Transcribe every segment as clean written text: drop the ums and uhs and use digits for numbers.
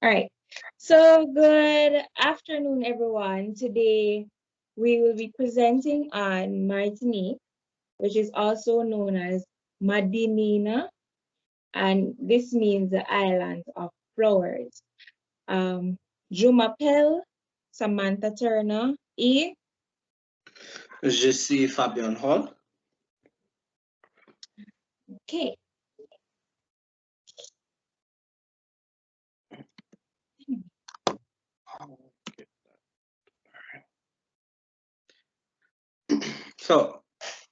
All right. So good afternoon, everyone. Today we will be presenting on Martinique, which is also known as Madinina, and this means the island of flowers. Jumapel, Samantha Turner, E. Je suis Fabion Hall. Okay. So,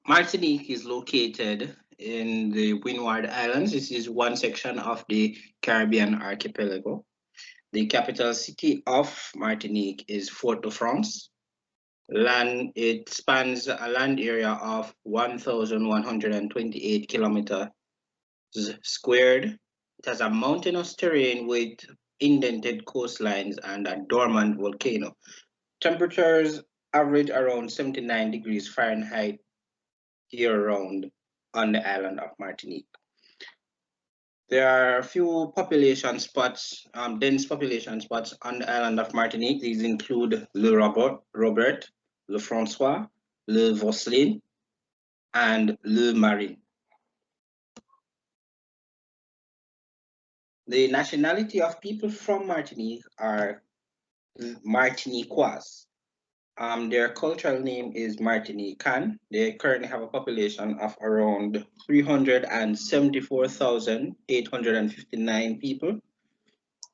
Martinique is located in the Windward Islands. This is one section of the Caribbean archipelago. The capital city of Martinique is Fort-de-France. It spans a land area of 1,128 kilometers squared. It has a mountainous terrain with indented coastlines and a dormant volcano. Temperatures average around 79 degrees Fahrenheit year-round on the island of Martinique. There are a few population spots, dense population spots on the island of Martinique. These include Le Robert, Le François, Le Vosselin, and Le Marie. The nationality of people from Martinique are Martiniquois. Their cultural name is Martinican. They currently have a population of around 374,859 people.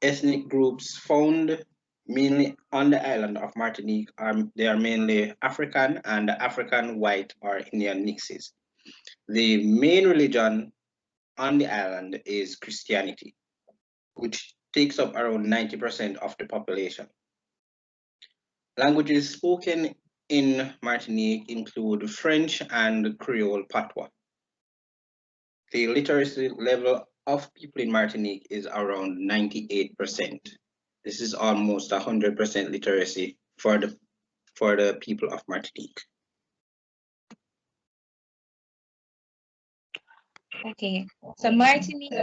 Ethnic groups found mainly on the island of Martinique they are mainly African and African white or Indian mixes. The main religion on the island is Christianity, which takes up around 90% of the population. Languages spoken in Martinique include French and Creole Patois. The literacy level of people in Martinique is around 98%. This is almost 100% literacy for the people of Martinique. Okay. So Martinique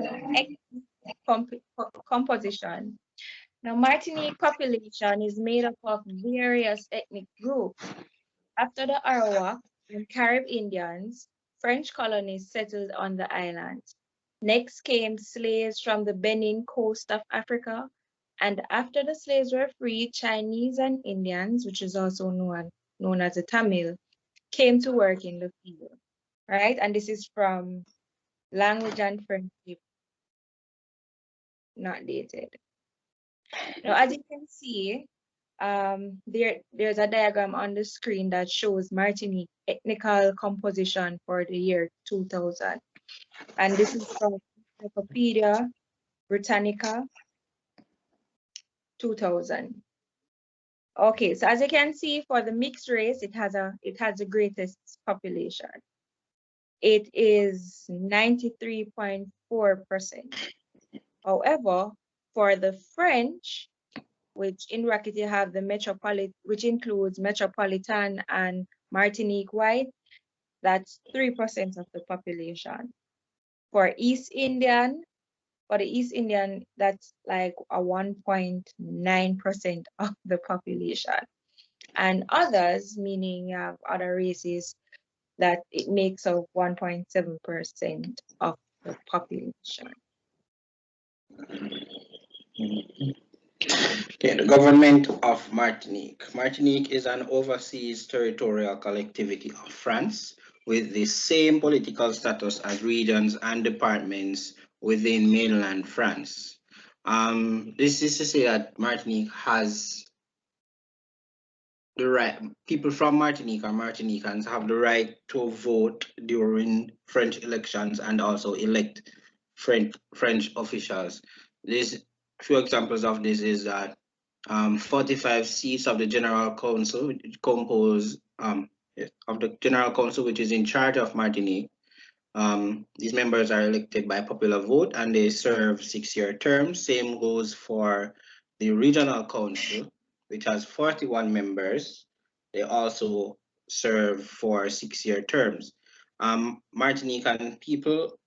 composition. Now, Martinique population is made up of various ethnic groups. After the Arawak and Carib Indians, French colonies settled on the island. Next came slaves from the Benin coast of Africa, and after the slaves were freed, Chinese and Indians, which is also known as the Tamil, came to work in the field, right? And this is from Language and Friendship, not dated. Now, as you can see, there's a diagram on the screen that shows Martinique ethnical composition for the year 2000. And this is from Encyclopedia Britannica 2000. Okay, so as you can see, for the mixed race, it has the greatest population. It is 93.4%. However, for the French, which in bracket you have the which includes Metropolitan and Martinique white, that's 3% of the population. For the East Indian, that's like a 1.9% of the population. And others, meaning you have other races, that it makes up 1.7% of the population. Okay, the government of Martinique. Martinique is an overseas territorial collectivity of France with the same political status as regions and departments within mainland France. This is to say that Martinique has the right, people from Martinique or Martinicans have the right to vote during French elections and also elect French officials. These few examples of this is that 45 seats of the General Council, which compose of the General Council, which is in charge of Martinique. These members are elected by popular vote and they serve 6-year terms. Same goes for the Regional Council, which has 41 members. They also serve for 6-year terms. Martinican people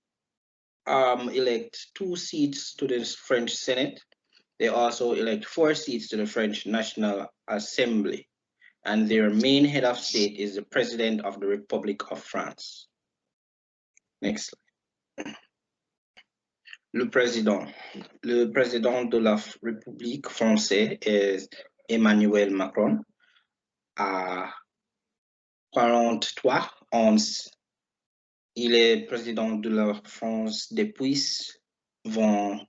elect 2 seats to the French Senate They also elect 4 seats to the French National Assembly, and their main head of state is the President of the Republic of France. Next slide. Le président. Le président de la République française est Emmanuel Macron. À 43 ans, il est président de la France depuis 22.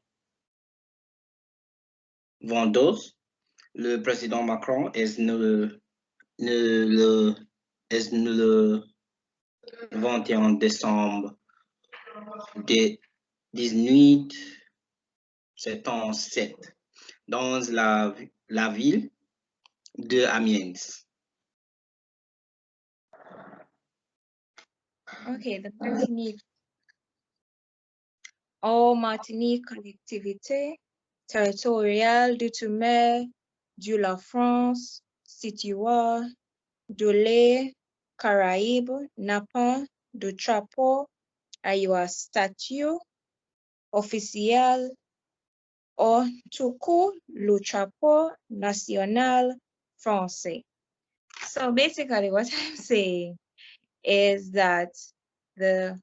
Le président Macron est né le 21 décembre de 1877 dans la ville de Amiens. Okay, the Martinique. Martinique collectivité territoriale d'outre-mer de la France située dans les Caraïbes n'a pas de drapeau à un statut officiel au tout cas le drapeau national français. So basically what I'm saying is that the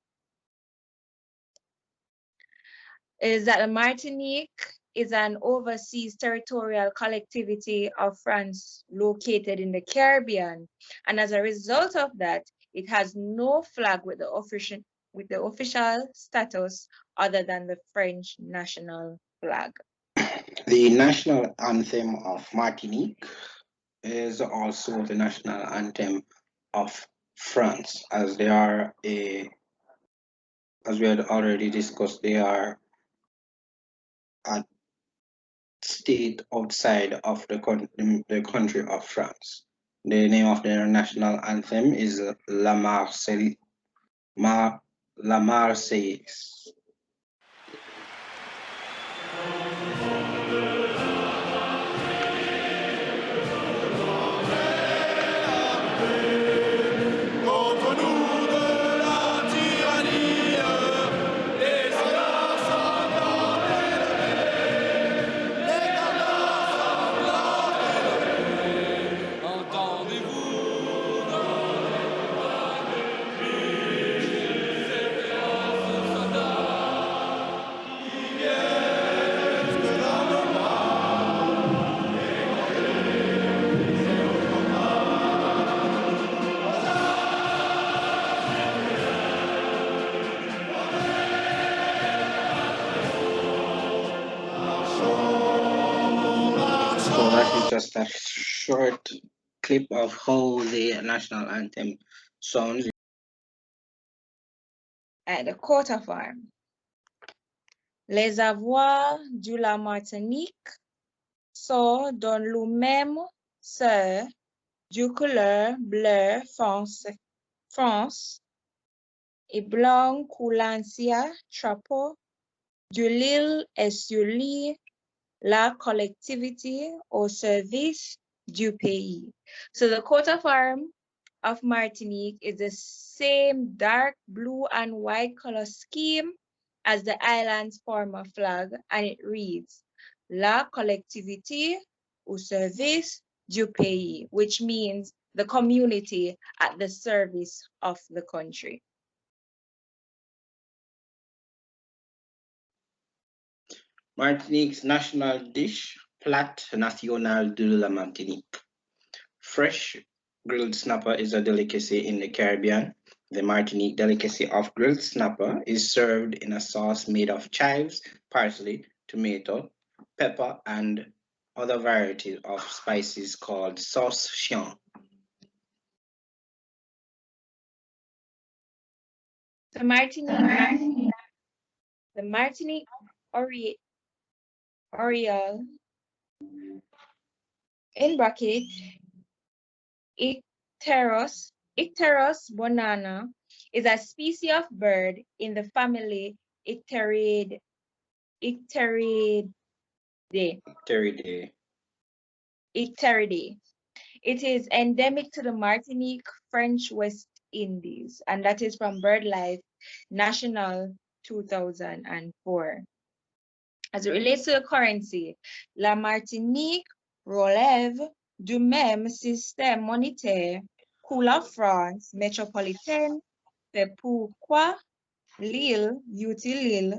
Martinique is an overseas territorial collectivity of France located in the Caribbean. And as a result of that, it has no flag with the official status other than the French national flag. The national anthem of Martinique is also the national anthem of France, as they are as we had already discussed, they are a state outside of the country of France. The name of their national anthem is La Marseillaise. Just a short clip of how the national anthem sounds. At the coat of arms. Les avoirs de la Martinique sont dans le même sort du couleur bleu France et blanc que l'ancien drapeau de l'île est sur la collectivité au service du pays. So the coat of arms of Martinique is the same dark blue and white color scheme as the island's former flag, and it reads, La collectivité au service du pays, which means the community at the service of the country. Martinique's national dish, Plat National de la Martinique. Fresh grilled snapper is a delicacy in the Caribbean. The Martinique delicacy of grilled snapper is served in a sauce made of chives, parsley, tomato, pepper, and other varieties of spices called sauce chien. The Martinique Oriole, in bracket, Icterus bonana, is a species of bird in the family Icteridae. Icteridae. It is endemic to the Martinique, French West Indies, and that is from BirdLife National 2004. As it relates to the currency, La Martinique relève du même système monétaire que la France métropolitaine, c'est pourquoi l'île utilise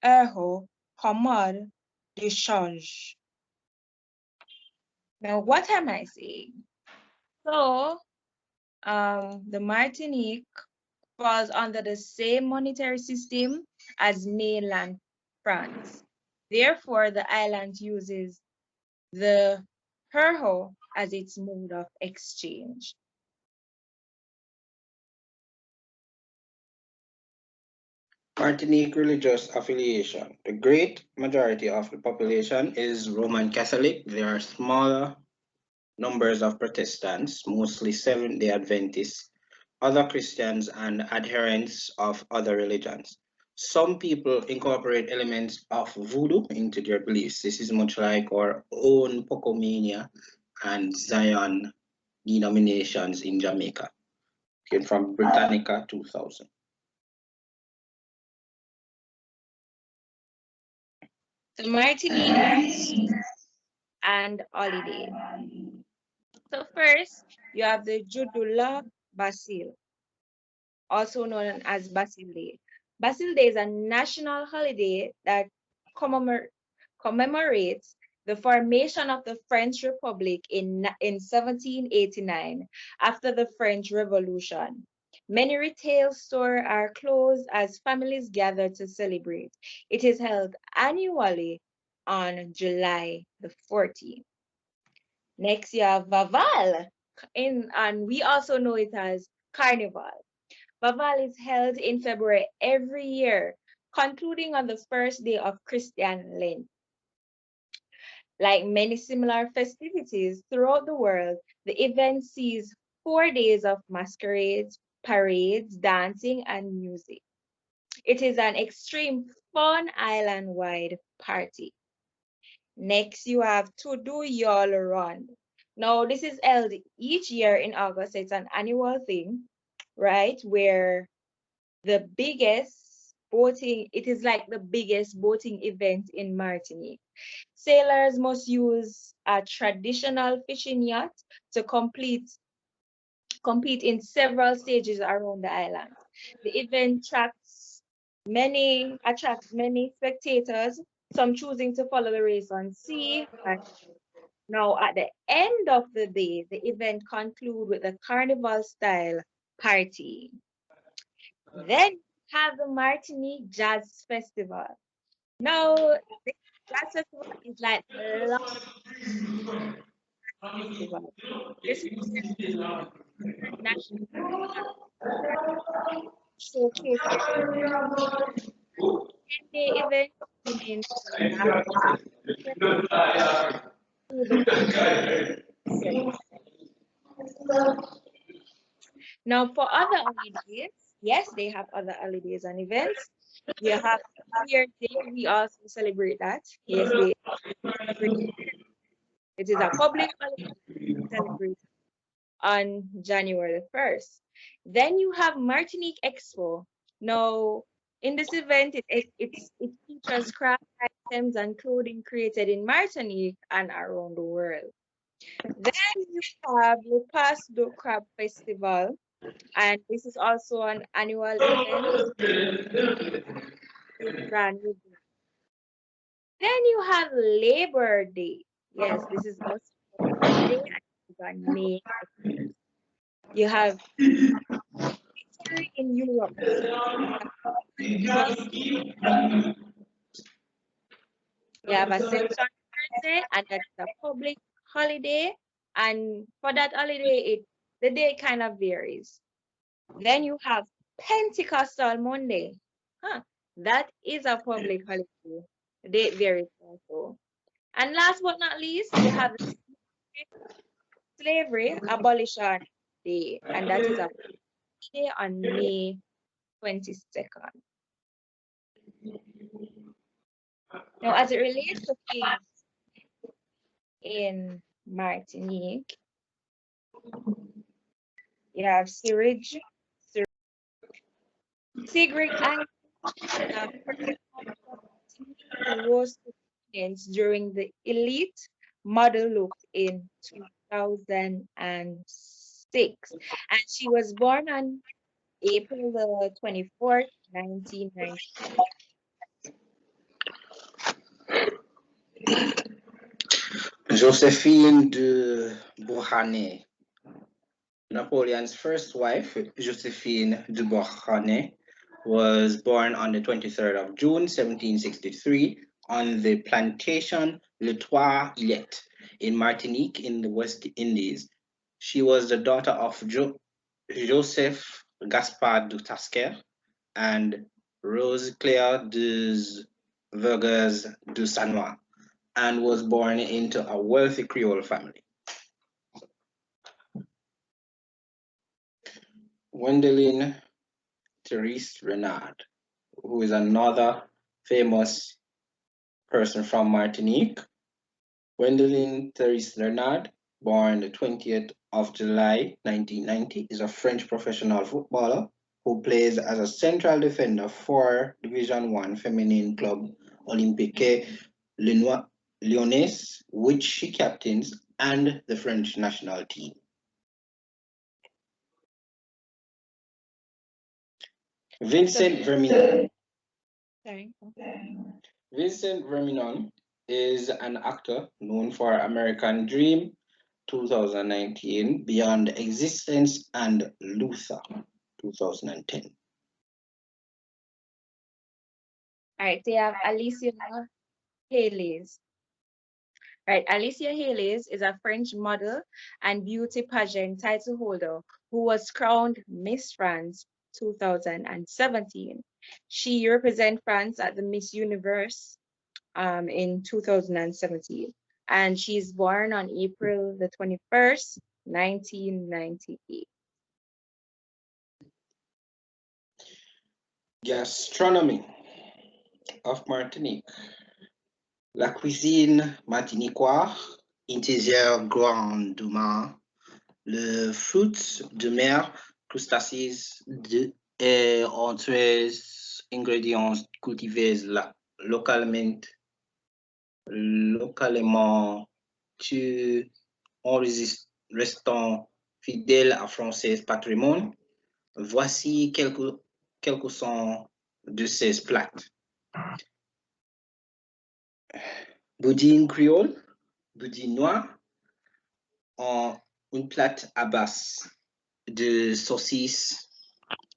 euro comme mode de change. Now, what am I saying? So, the Martinique falls under the same monetary system as mainland France. Therefore, the island uses the euro as its mode of exchange. Martinique religious affiliation. The great majority of the population is Roman Catholic. There are smaller numbers of Protestants, mostly Seventh-day Adventists, other Christians, and adherents of other religions. Some people incorporate elements of voodoo into their beliefs. This is much like our own Pocomania and Zion denominations in Jamaica. Came from Britannica 2000. So Martinique and holiday. So first, you have the Judula Basil, also known as Basil Day. Basil Day is a national holiday that commemorates the formation of the French Republic in 1789 after the French Revolution. Many retail stores are closed as families gather to celebrate. It is held annually on July the 14th. Next, you have Vaval, and we also know it as Carnival. Vaval is held in February every year, concluding on the first day of Christian Lent. Like many similar festivities throughout the world, the event sees 4 days of masquerades, parades, dancing, and music. It is an extreme fun island-wide party. Next, you have To Do Y'all Run. Now, this is held each year in August. It's an annual thing, right? Where it is like the biggest boating event in Martinique. Sailors must use a traditional fishing yacht to compete in several stages around the island. The event attracts many spectators, some choosing to follow the race on sea. And now, at the end of the day, the event concludes with a carnival style party. Then have the Martinique Jazz Festival. Now, the Jazz Festival is like the last festival. This represents national showcase their 10-day event beginning last to the 7th. Now, for other holidays, yes, they have other holidays and events. You have New Year's Day, we also celebrate that. Yes, they celebrate. It is a public holiday celebrated on January the 1st. Then you have Martinique Expo. Now, in this event, it features craft items and clothing created in Martinique and around the world. Then you have the Pass do Crab Festival, and this is also an annual event in Grand River. Then you have Labor Day. Yes, this is also a public holiday and it's on May. You have Italy in Europe. You have Ascension Thursday, and that's a public holiday. And for that holiday, the day kind of varies. Then you have Pentecostal Monday. That is a public holiday. The date varies also. And last but not least, you have Slavery Abolition Day, and that is a day on May 22nd. Now, as it relates to things in Martinique, you have Sigrid Island, roasted prominence during the elite model look in 2006. And she was born on April the 24th, 1990. Josephine de Beauharnais, Napoleon's first wife, Josephine de Beauharnais, was born on the 23rd of June, 1763, on the plantation Le Trois Îlets in Martinique in the West Indies. She was the daughter of Joseph Gaspard du Tasker and Rose Claire des Vergers du Sanois, and was born into a wealthy Creole family. Gwendoline Therese Renard, who is another famous person from Martinique. Gwendoline Therese Renard, born the 20th of July 1990, is a French professional footballer who plays as a central defender for Division One feminine club Olympique Lyonnais, which she captains, and the French national team. Vincent Vermeulen. Sorry. Vincent Vermeulen is an actor known for American Dream 2019, Beyond Existence, and Luther 2010. All right, so you have Alicia Hayles. Right, Alicia Hayles is a French model and beauty pageant title holder who was crowned Miss France 2017. She represents France at the Miss Universe in 2017, and she's born on April the 21st, 1998. Gastronomy of Martinique. La cuisine martiniquoise, integre grandement le fruits de mer, crustacés et autres ingrédients cultivés localement, tu en restant fidèle à français patrimoine. Voici quelques-uns de ces plats. Boudin créole, boudin noir, en une plate à base de saucisses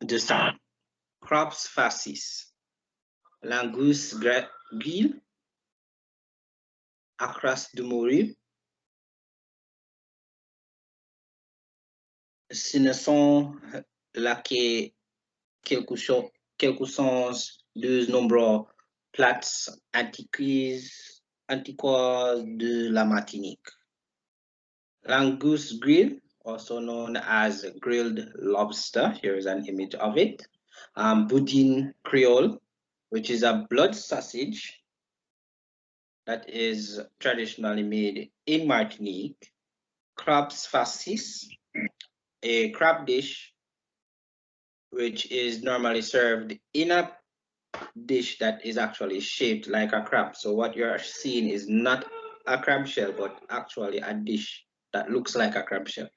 de sang, crabes farcis, langouste grille, acras de morue. Ce ne sont là que quelques-uns de nombreux plats antiques de la Martinique. Langouste grill, also known as grilled lobster. Here is an image of it. Boudin Creole, which is a blood sausage that is traditionally made in Martinique. Crabes farcis, a crab dish which is normally served in a dish that is actually shaped like a crab. So what you're seeing is not a crab shell, but actually a dish that looks like a crab shell.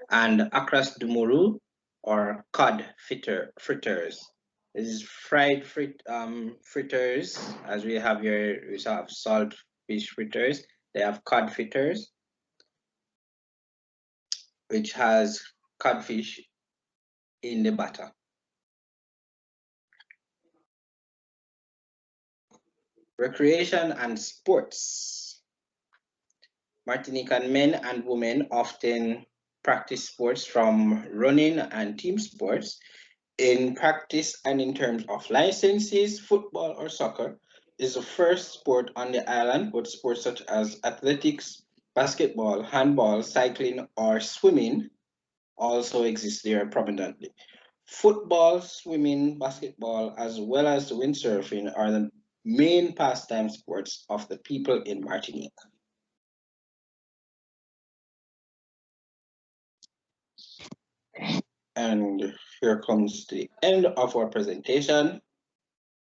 And acras de morue, or cod fritters. This is fried fritters, as we have here. We have salt fish fritters. They have cod fritters, which has codfish in the batter. Recreation and sports. Martinican men and women often practice sports, from running and team sports. In practice and in terms of licenses, football or soccer is the first sport on the island, but sports such as athletics, basketball, handball, cycling, or swimming also exist there prominently. Football, swimming, basketball, as well as windsurfing are the main pastime sports of the people in Martinique. And here comes the end of our presentation.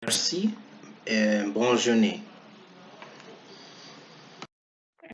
Merci et bonne journée.